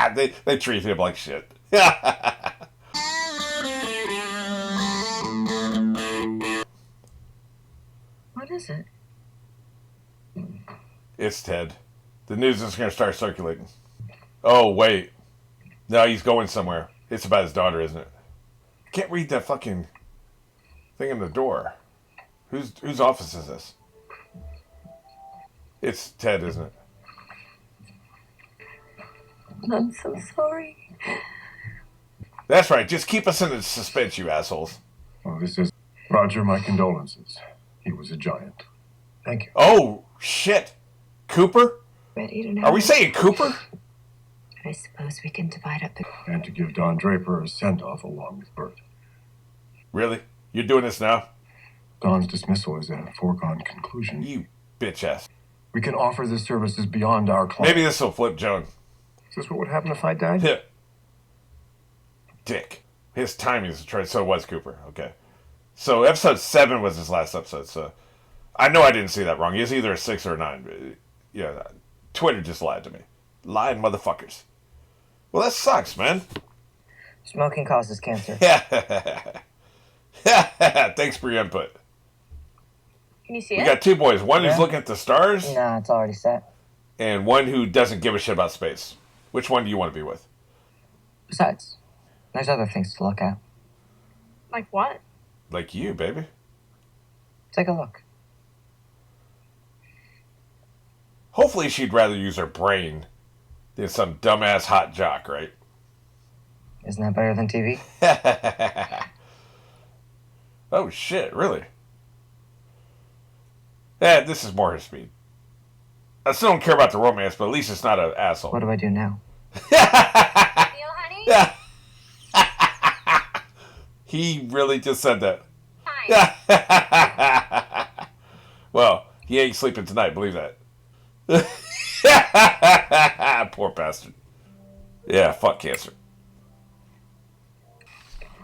they treat him like shit. What is it? It's Ted. The news is going to start circulating. Oh, wait. No, he's going somewhere. It's about his daughter, isn't it? Can't read that fucking thing in the door. Whose office is this? It's Ted, isn't it? I'm so sorry. That's right. Just keep us in the suspense, you assholes. Oh, this is... Roger, my condolences. He was a giant. Thank you. Oh, shit. Cooper? Ready to know? Are we saying Cooper? I suppose we can divide up the... And to give Don Draper a send-off along with Bert. Really? You're doing this now? Don's dismissal is a foregone conclusion. You bitch ass. We can offer the services beyond our client. Maybe this will flip Joan. Is this what would happen if I died? Yeah. Dick. His timing is right. So was Cooper. Okay. So episode 7 was his last episode. So I know I didn't see that wrong. He was either a 6 or a 9. Yeah. Twitter just lied to me. Lying motherfuckers. Well, that sucks, man. Smoking causes cancer. Yeah. Thanks for your input. Can you see We it? got 2 boys. One who's looking at the stars, Nah, it's already set. and one who doesn't give a shit about space. Which one do you want to be with? Besides, there's other things to look at. Like what? Like you, baby. Take a look. Hopefully she'd rather use her brain than some dumbass hot jock, right? Isn't that better than TV? Oh, shit, really? This is more her speed. I still don't care about the romance, but at least it's not an asshole. What do I do now? Deal, honey? Yeah. He really just said that. Fine. Well, he ain't sleeping tonight, believe that. Poor bastard. Yeah, fuck cancer.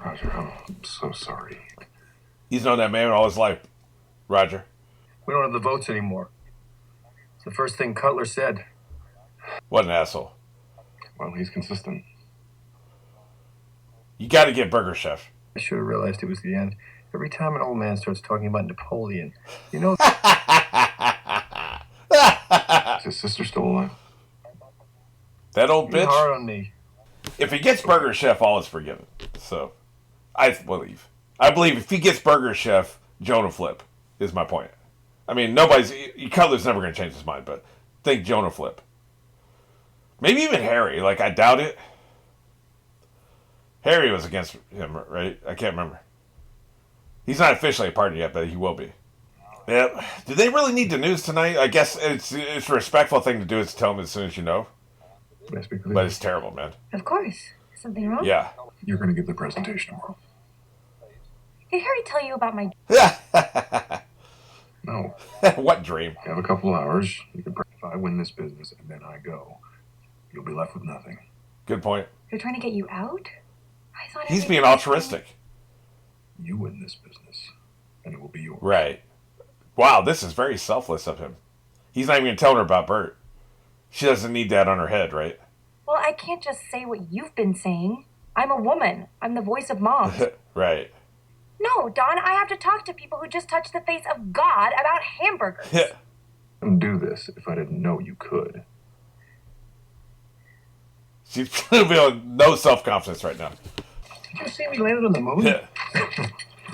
Roger, I'm so sorry. He's known that man all his life, Roger. We don't have the votes anymore. It's the first thing Cutler said. What an asshole. Well, he's consistent. You gotta get Burger Chef. I should have realized it was the end. Every time an old man starts talking about Napoleon, you know... Is his sister still alive? That old You're bitch? hard on me. If he gets Burger Chef, all is forgiven. So, I believe. I believe if he gets Burger Chef, Joan will flip, is my point. I mean, Cutler's never going to change his mind, but think Joan will flip. Maybe even Harry. Like, I doubt it. Harry was against him, right? I can't remember. He's not officially a partner yet, but he will be. Yeah. Do they really need the news tonight? I guess it's a respectful thing to do is to tell them as soon as you know. May I speak with you? But it's terrible, man. Of course. Something wrong? Yeah. You're going to give the presentation tomorrow. Did Harry tell you about my... No. What dream? You have a couple hours. You can. If I win this business and then I go, you'll be left with nothing. Good point. They're trying to get you out? I thought He's everything being was altruistic. You win this business, and it will be yours. Right. Wow, this is very selfless of him. He's not even going to tell her about Bert. She doesn't need that on her head, right? Well, I can't just say what you've been saying. I'm a woman. I'm the voice of moms. Right. No, Don, I have to talk to people who just touched the face of God about hamburgers. Yeah. I wouldn't do this if I didn't know you could. She's feeling no self-confidence right now. Did you see we landed on the moon? Yeah.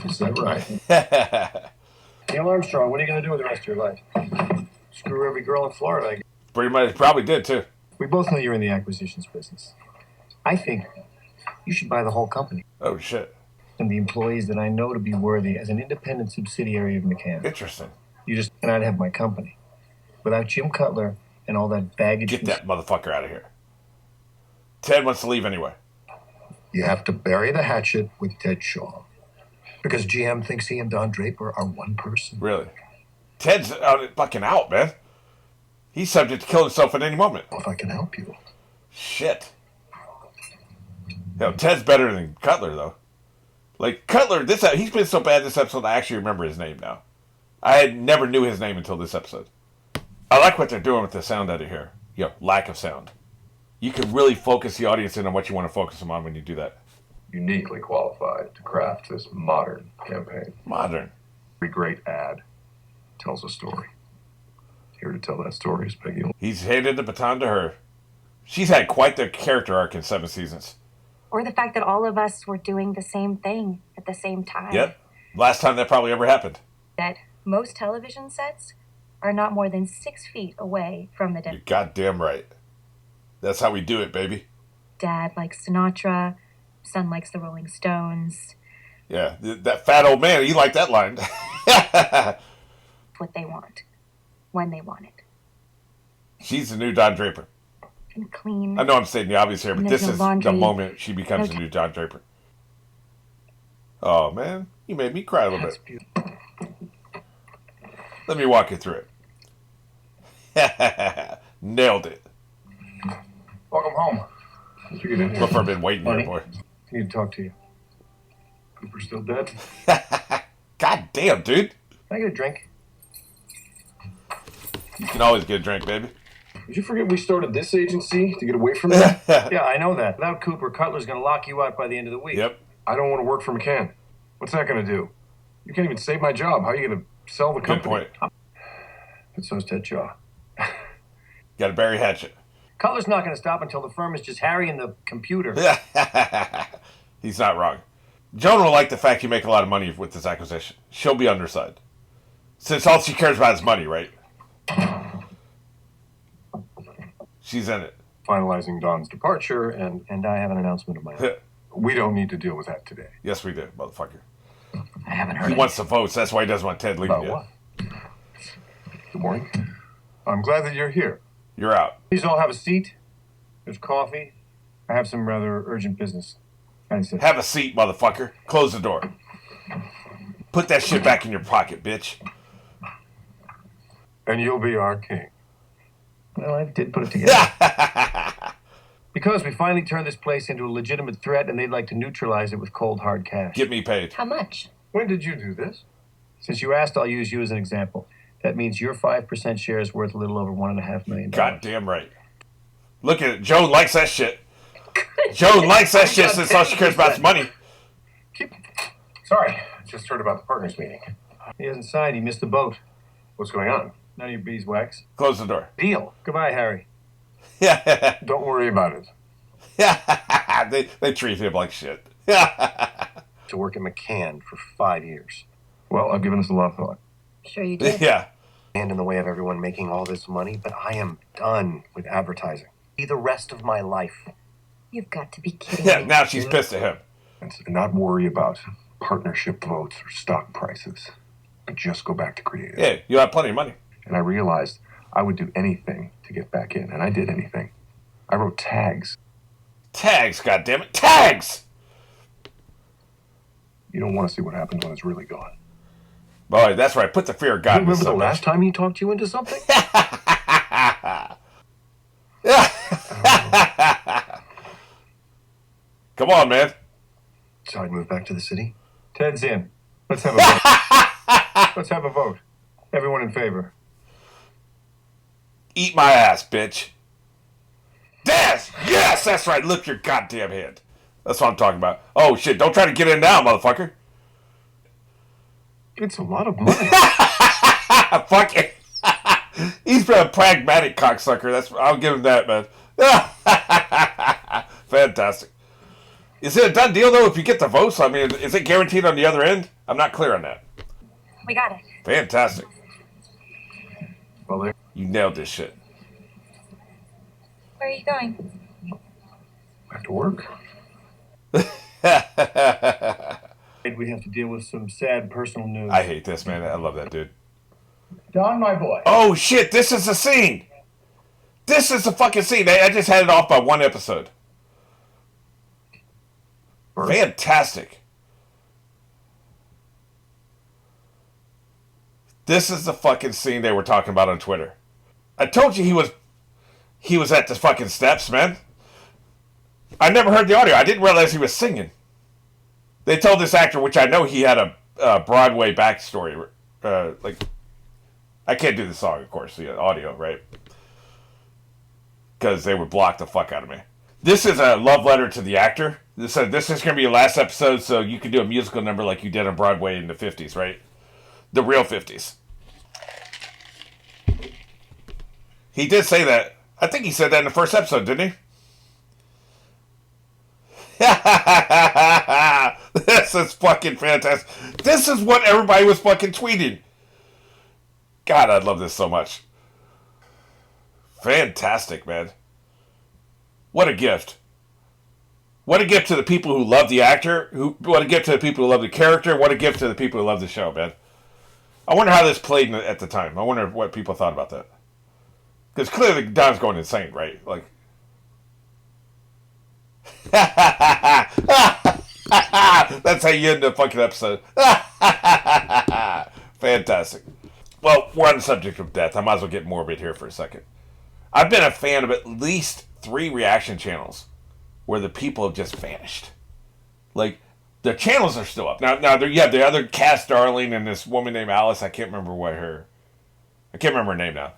Is that right? Neil Armstrong, what are you going to do with the rest of your life? Screw every girl in Florida, I guess. Pretty much, probably did too. We both know you're in the acquisitions business. I think you should buy the whole company. Oh, shit. And the employees that I know to be worthy as an independent subsidiary of McCann. Interesting. And I'd have my company. Without Jim Cutler and all that baggage... Get that motherfucker out of here. Ted wants to leave anyway. You have to bury the hatchet with Ted Shaw. Because GM thinks he and Don Draper are one person. Really? Ted's fucking out, man. He's subject to kill himself at any moment. Well, if I can help you. Shit. Hell, Ted's better than Cutler, though. Like, Cutler, he's been so bad this episode, I actually remember his name now. I never knew his name until this episode. I like what they're doing with the sound out of here. Lack of sound. You can really focus the audience in on what you want to focus them on when you do that. Uniquely qualified to craft this modern campaign. Modern. Every great ad tells a story. Here to tell that story is Peggy. He's handed the baton to her. She's had quite the character arc in 7 seasons. Or the fact that all of us were doing the same thing at the same time. Yep. Last time that probably ever happened. That most television sets are not more than 6 feet away from the You're goddamn right. That's how we do it, baby. Dad likes Sinatra. Son likes the Rolling Stones. Yeah, that fat old man, he liked that line. What they want. When they want it. She's the new Don Draper. And clean. I know I'm stating the obvious here, but And this there's is no laundry. the moment she becomes the new Don Draper. Oh, man. You made me cry a little bit. Let me walk you through it. Nailed it. Welcome home. Did you get in here? Look, I've been waiting here, boy. I need to talk to you. Cooper's still dead? God damn, dude. Can I get a drink? You can always get a drink, baby. Did you forget we started this agency to get away from me? Yeah, I know that. Without Cooper, Cutler's going to lock you out by the end of the week. Yep. I don't want to work for McCann. What's that going to do? You can't even save my job. How are you going to sell the Good company? point. But so's Ted Shaw. Got to bury Hatchet. Cutler's not going to stop until the firm is just Harry and the computer. He's not wrong. Joan will like the fact you make a lot of money with this acquisition. She'll be underside. Since all she cares about is money, right? She's in it. Finalizing Don's departure, and And I have an announcement of my own. we don't need to deal with that today. Yes, we do, motherfucker. I haven't heard He it. wants the votes. That's why he doesn't want Ted leaving About yet. what? Good morning. I'm glad that you're here. You're out. Please all have a seat. There's coffee. I have some rather urgent business. And sit. Have a seat, motherfucker. Close the door. Put that shit back in your pocket, bitch. And you'll be our king. Well, I did put it together. Because we finally turned this place into a legitimate threat and they'd like to neutralize it with cold, hard cash. Get me paid. How much? When did you do this? Since you asked, I'll use you as an example. That means your 5% share is worth a little over $1.5 million. Goddamn right. Look at it. Joan likes that shit. Joan likes that shit since all she cares about is money. Sorry, just heard about the partners meeting. He hasn't signed. He missed the boat. What's going on? None of your beeswax. Close the door. Deal. Goodbye, Harry. Yeah. Don't worry about it. They treat him like shit. To work at McCann for 5 years. Well, I've given this a lot of thought. Sure you did. Yeah. And in the way of everyone making all this money, but I am done with advertising. Be the rest of my life. You've got to be kidding Yeah, me. now she's pissed at him. And not worry about partnership votes or stock prices, but just go back to creative. Yeah, you have plenty of money. And I realized I would do anything to get back in, and I did anything. I wrote tags. Tags, goddammit. Tags! You don't want to see what happens when it's really gone. Boy, that's right. Put the fear of God in Remember the somebody. last time he talked you into something? Come on, man. So I'd move back to the city? Ted's in. Let's have a vote. Let's have a vote. Everyone in favor. Eat my ass, bitch. Yes, that's right. Lift your goddamn hand. That's what I'm talking about. Oh, shit. Don't try to get in now, motherfucker. It's a lot of money. Fuck it. He's been a pragmatic cocksucker. I'll give him that, man. Fantastic. Is it a done deal, though, if you get the votes? I mean, is it guaranteed on the other end? I'm not clear on that. We got it. Fantastic. Well, there. You nailed this shit. Where are you going? Back to work. We have to deal with some sad personal news. I hate this, man. I love that dude. Don, my boy. Oh, shit. This is the scene. This is the fucking scene. I just had it off by one episode. Fantastic. This is the fucking scene they were talking about on Twitter. I told you he was at the fucking steps, man. I never heard the audio. I didn't realize he was singing. They told this actor, which I know he had a Broadway backstory. I can't do the song, of course, the audio, right? because they would block the fuck out of me. This is a love letter to the actor. This is going to be your last episode, so you can do a musical number like you did on Broadway in the 50s, right? The real 50s. He did say that. I think he said that in the first episode, didn't he? This is fucking fantastic. This is what everybody was fucking tweeting. God, I love this so much. Fantastic, man. What a gift. What a gift to the people who love the actor. What a gift to the people who love the character. What a gift to the people who love the show, man. I wonder how this played at the time. I wonder what people thought about that. Because clearly Don's going insane, right? Like, that's how you end the fucking episode. Fantastic. Well, we're on the subject of death. I might as well get morbid here for a second. I've been a fan of at least 3 reaction channels where the people have just vanished. Like, the channels are still up. Now you have the other Cass Darling and this woman named Alice. I can't remember her name now.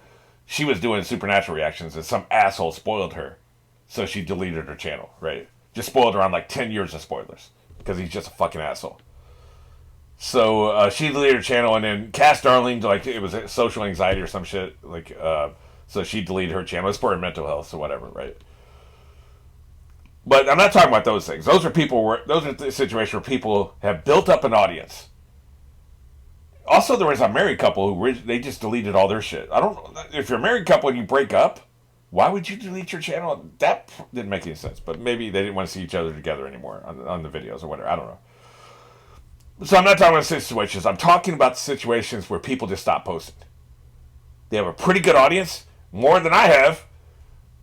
She was doing supernatural reactions and some asshole spoiled her. So she deleted her channel, right? Just spoiled her on like 10 years of spoilers. Because he's just a fucking asshole. So she deleted her channel, and then Cass Darling, like, it was social anxiety or some shit. Like, so she deleted her channel. It's for her mental health or whatever, right? But I'm not talking about those things. Those are the situations where people have built up an audience. Also, there was a married couple who they just deleted all their shit. I don't. If you're a married couple and you break up, why would you delete your channel? That didn't make any sense. But maybe they didn't want to see each other together anymore on the videos or whatever. I don't know. So I'm not talking about situations. I'm talking about situations where people just stop posting. They have a pretty good audience, more than I have.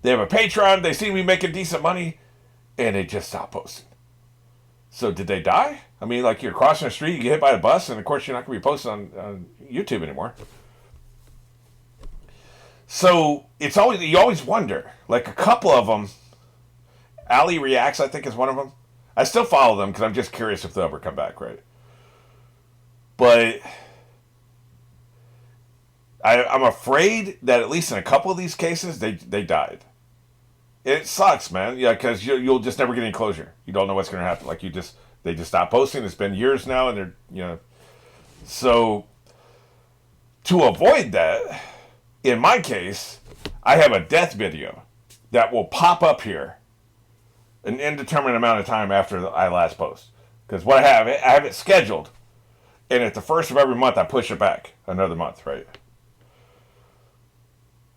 They have a Patreon. They seem to be making decent money, and they just stop posting. So did they die? I mean, like, you're crossing the street, you get hit by a bus, and of course you're not going to be posting on YouTube anymore. So you always wonder. Like, a couple of them, Ali Reacts, I think, is one of them. I still follow them because I'm just curious if they'll ever come back, right? But I'm afraid that at least in a couple of these cases, they died. It sucks, man. Yeah, because you'll just never get any closure. You don't know what's going to happen. Like, they just stopped posting. It's been years now, and they're, So, to avoid that, in my case, I have a death video that will pop up here an indeterminate amount of time after I last post. Because what I have it scheduled, and at the first of every month, I push it back another month, right?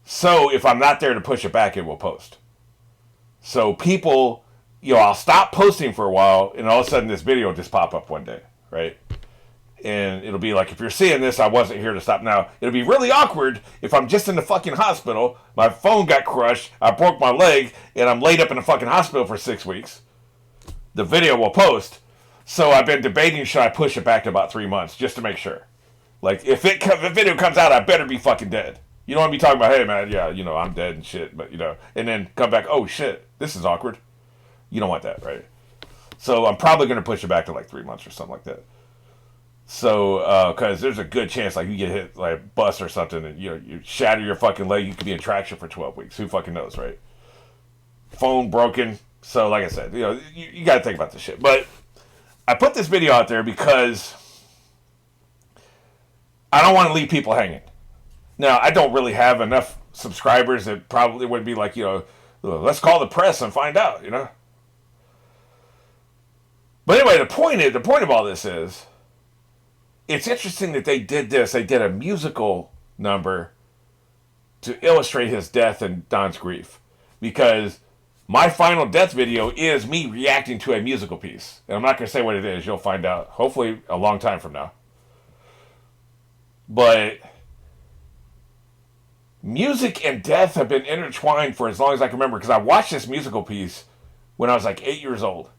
So, if I'm not there to push it back, it will post. So people, I'll stop posting for a while, and all of a sudden this video will just pop up one day, right? And it'll be like, if you're seeing this, I wasn't here to stop. Now, it'll be really awkward if I'm just in the fucking hospital, my phone got crushed, I broke my leg, and I'm laid up in the fucking hospital for 6 weeks. The video will post. So I've been debating, should I push it back to about 3 months, just to make sure. Like, if the video comes out, I better be fucking dead. You don't want to be talking about, hey, man, yeah, I'm dead and shit, but, and then come back, oh, shit, this is awkward. You don't want that, right? So I'm probably going to push it back to, like, 3 months or something like that. So, because there's a good chance, like, you get hit, like, a bus or something, and, you shatter your fucking leg, you could be in traction for 12 weeks. Who fucking knows, right? Phone broken. So, like I said, you got to think about this shit. But I put this video out there because I don't want to leave people hanging. Now, I don't really have enough subscribers that probably would be like, let's call the press and find out, But anyway, the point of all this is, it's interesting that they did this. They did a musical number to illustrate his death and Don's grief. Because my final death video is me reacting to a musical piece. And I'm not going to say what it is. You'll find out, hopefully, a long time from now. But music and death have been intertwined for as long as I can remember, because I watched this musical piece when I was like 8 years old.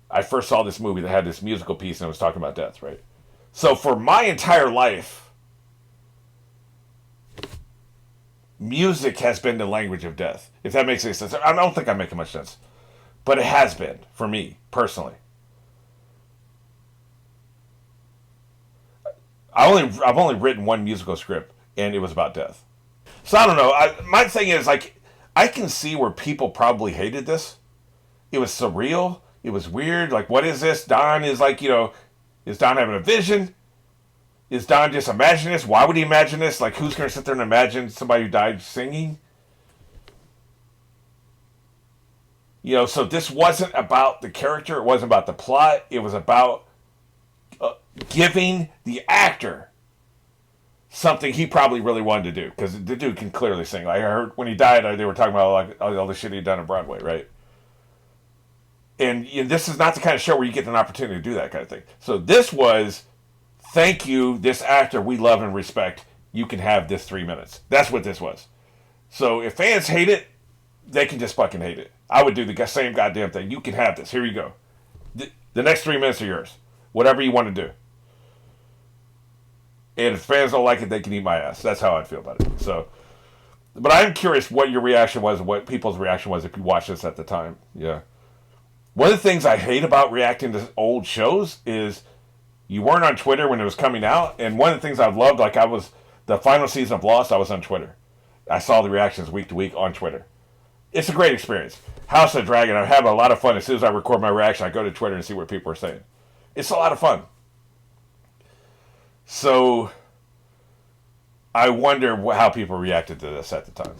I first saw this movie that had this musical piece and it was talking about death, right? So for my entire life, music has been the language of death. If that makes any sense. I don't think I'm making much sense. But it has been, for me, personally. I've only written one musical script, and it was about death. So I don't know. My thing is, like, I can see where people probably hated this. It was surreal. It was weird. Like, what is this? Don is like, is Don having a vision? Is Don just imagining this? Why would he imagine this? Like, who's going to sit there and imagine somebody who died singing? So this wasn't about the character. It wasn't about the plot. It was about giving the actor something he probably really wanted to do. Because the dude can clearly sing. Like, I heard when he died, they were talking about like all the shit he'd done on Broadway, right? And this is not the kind of show where you get an opportunity to do that kind of thing. So this was, thank you, this actor we love and respect. You can have this 3 minutes. That's what this was. So if fans hate it, they can just fucking hate it. I would do the same goddamn thing. You can have this. Here you go. The next 3 minutes are yours. Whatever you want to do. And if fans don't like it, they can eat my ass. That's how I'd feel about it. So, but I'm curious what your reaction was, what people's reaction was if you watched this at the time. Yeah. One of the things I hate about reacting to old shows is you weren't on Twitter when it was coming out. And one of the things I've loved, like the final season of Lost, I was on Twitter. I saw the reactions week to week on Twitter. It's a great experience. House of Dragon, I have a lot of fun. As soon as I record my reaction, I go to Twitter and see what people are saying. It's a lot of fun. So I wonder how people reacted to this at the time.